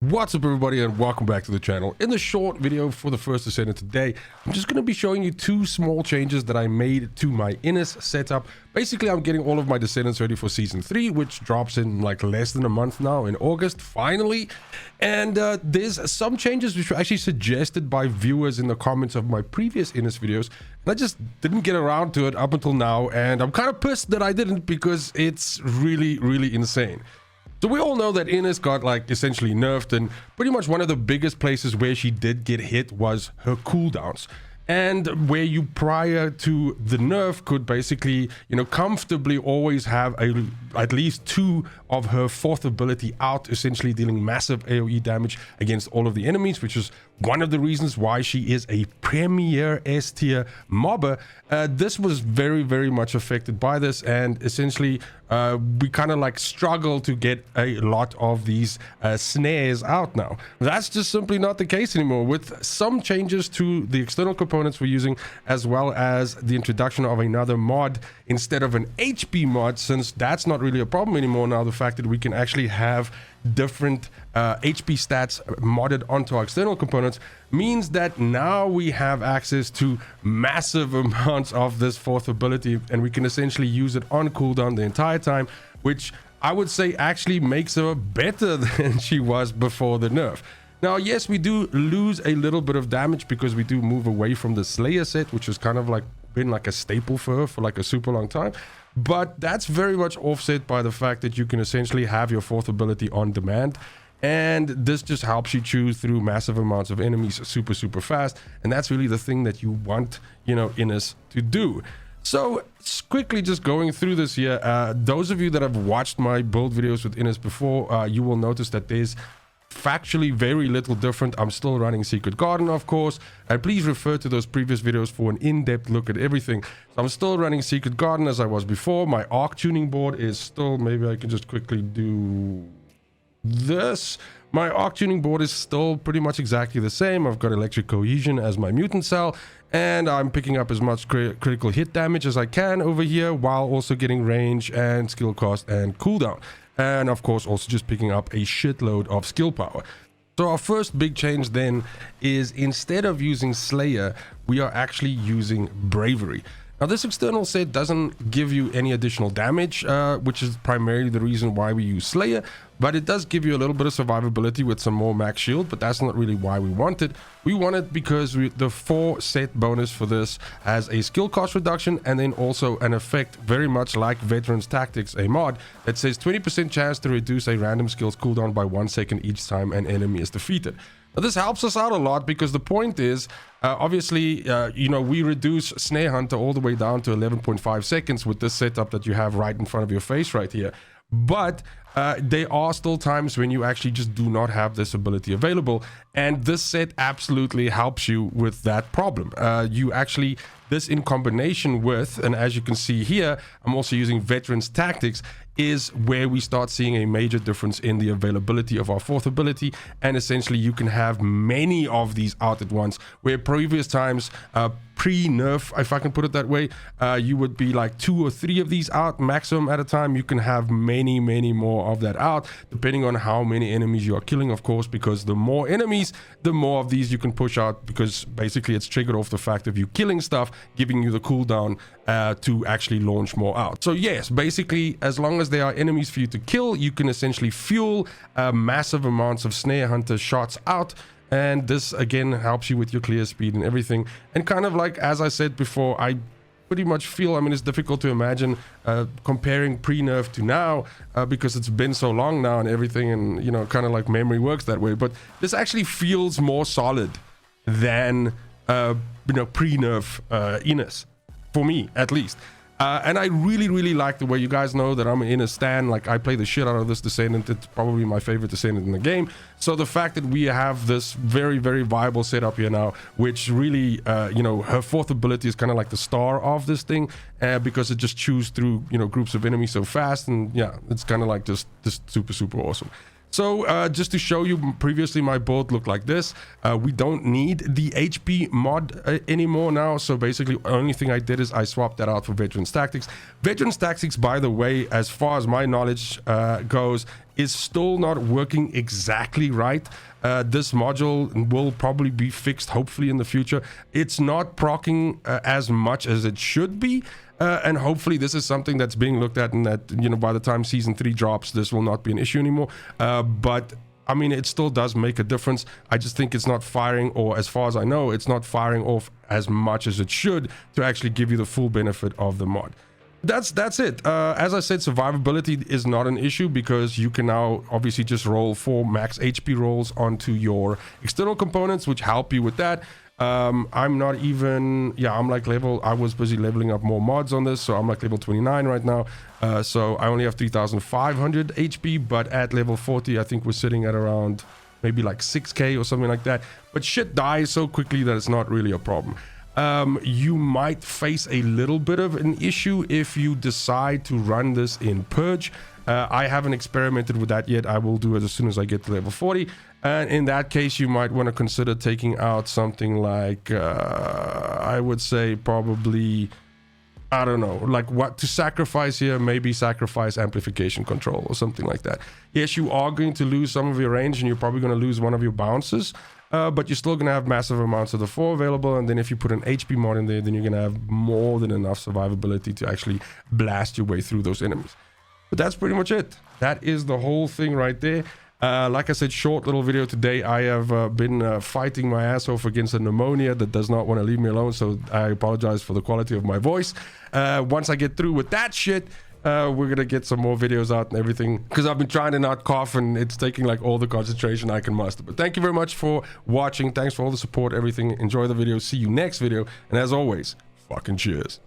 What's up, everybody, and welcome back to the channel. In the short video for the First Descendant today, I'm just going to be showing you two small changes that I made to my Innes setup. Basically, I'm getting all of my Descendants ready for Season 3, which drops in like less than a month now, in August, finally. And there's some changes which were actually suggested by viewers in the comments of my previous Innes videos. And I just didn't get around to it up until now, and I'm kind of pissed that I didn't, because it's really insane. So we all know that Innes got like essentially nerfed, and pretty much one of the biggest places where she did get hit was her cooldowns. And where you prior to the nerf could basically, comfortably always have at least two of her fourth ability out, essentially dealing massive AoE damage against all of the enemies, which is one of the reasons why she is a premier S tier mobber. This was very much affected by this, and essentially we kind of like struggle to get a lot of these snares out now. That's just simply not the case anymore, with some changes to the external components we're using, as well as the introduction of another mod instead of an HP mod, since that's not really a problem anymore now. The fact that we can actually have different HP stats modded onto our external components means that now we have access to massive amounts of this fourth ability, and we can essentially use it on cooldown the entire time, which I would say actually makes her better than she was before the nerf. Now, yes, we do lose a little bit of damage because we do move away from the Slayer set, which has kind of like been like a staple for her for like a super long time. But that's very much offset by the fact that you can essentially have your fourth ability on demand. And this just helps you chew through massive amounts of enemies super fast. And that's really the thing that you want, Innes to do. So quickly just going through this here, those of you that have watched my build videos with Innes before, you will notice that there's factually very little different. I'm still running Secret Garden, of course, and please refer to those previous videos for an in-depth look at everything. So I'm still running Secret Garden as I was before. My arc tuning board is still, maybe I can just quickly do this. My arc tuning board is still pretty much exactly the same. I've got electric cohesion as my mutant cell, and I'm picking up as much critical hit damage as I can over here, while also getting range and skill cost and cooldown. And of course also just picking up a shitload of skill power. So our first big change then is, instead of using Slayer, we are actually using Bravery. Now, this external set doesn't give you any additional damage, which is primarily the reason why we use Slayer, but it does give you a little bit of survivability with some more max shield, but that's not really why we want it. We want it because the 4 set bonus for this has a skill cost reduction, and then also an effect very much like Veterans Tactics, a mod that says 20% chance to reduce a random skill's cooldown by 1 second each time an enemy is defeated. Now, this helps us out a lot, because the point is, obviously, we reduce Snare Hunter all the way down to 11.5 seconds with this setup that you have right in front of your face right here. But there are still times when you actually just do not have this ability available, and this set absolutely helps you with that problem. This in combination with, and as you can see here, I'm also using Veterans Tactics, is where we start seeing a major difference in the availability of our fourth ability. And essentially you can have many of these out at once, where previous times, pre-nerf, if I can put it that way, you would be like 2 or 3 of these out maximum at a time. You can have many more of that out, depending on how many enemies you are killing, of course, because the more enemies, the more of these you can push out, because basically it's triggered off the fact of you killing stuff, giving you the cooldown to actually launch more out. So yes, basically, as long as there are enemies for you to kill, you can essentially fuel massive amounts of Snare Hunter shots out. And this again helps you with your clear speed and everything. And kind of like, as I said before, I pretty much feel, it's difficult to imagine comparing pre-nerf to now, because it's been so long now and everything, and kind of like memory works that way. But this actually feels more solid than pre-nerf Innes, for me at least. And I really like the way, you guys know that I'm in a stan. Like, I play the shit out of this Descendant. It's probably my favorite Descendant in the game. So the fact that we have this very viable setup here now, which really, her fourth ability is kind of like the star of this thing, because it just chews through, groups of enemies so fast. And yeah, it's kind of like just super awesome. So just to show you, previously my build looked like this. We don't need the HP mod anymore now. So basically, the only thing I did is I swapped that out for Veterans Tactics. Veterans Tactics, by the way, as far as my knowledge goes, is still not working exactly right. This module will probably be fixed, hopefully, in the future. It's not proccing as much as it should be. And hopefully this is something that's being looked at, and that, you know, by the time season 3 drops, this will not be an issue anymore. But I mean, it still does make a difference. I just think it's not firing, or as far as I know, it's not firing off as much as it should to actually give you the full benefit of the mod. That's it. As I said, survivability is not an issue because you can now obviously just roll 4 max HP rolls onto your external components, which help you with that. I'm not even, I'm like I was busy leveling up more mods on this, so I'm like level 29 right now. So I only have 3,500 HP, but at level 40 I think we're sitting at around maybe like 6k or something like that. But shit dies so quickly that it's not really a problem. You might face a little bit of an issue if you decide to run this in Purge. I haven't experimented with that yet. I will do it as soon as I get to level 40. And in that case, you might want to consider taking out something like, I would say probably, I don't know, like what to sacrifice here, maybe sacrifice amplification control or something like that. Yes, you are going to lose some of your range and you're probably going to lose one of your bounces, but you're still going to have massive amounts of the 4 available. And then if you put an HP mod in there, then you're going to have more than enough survivability to actually blast your way through those enemies. But that's pretty much it. That is the whole thing right there. Like I said, short little video today. I have been fighting my ass off against a pneumonia that does not want to leave me alone, so I apologize for the quality of my voice. Once I get through with that shit, we're gonna get some more videos out and everything, because I've been trying to not cough and it's taking like all the concentration I can muster. But thank you very much for watching. Thanks for all the support, everything. Enjoy the video. See you next video, and as always, fucking cheers.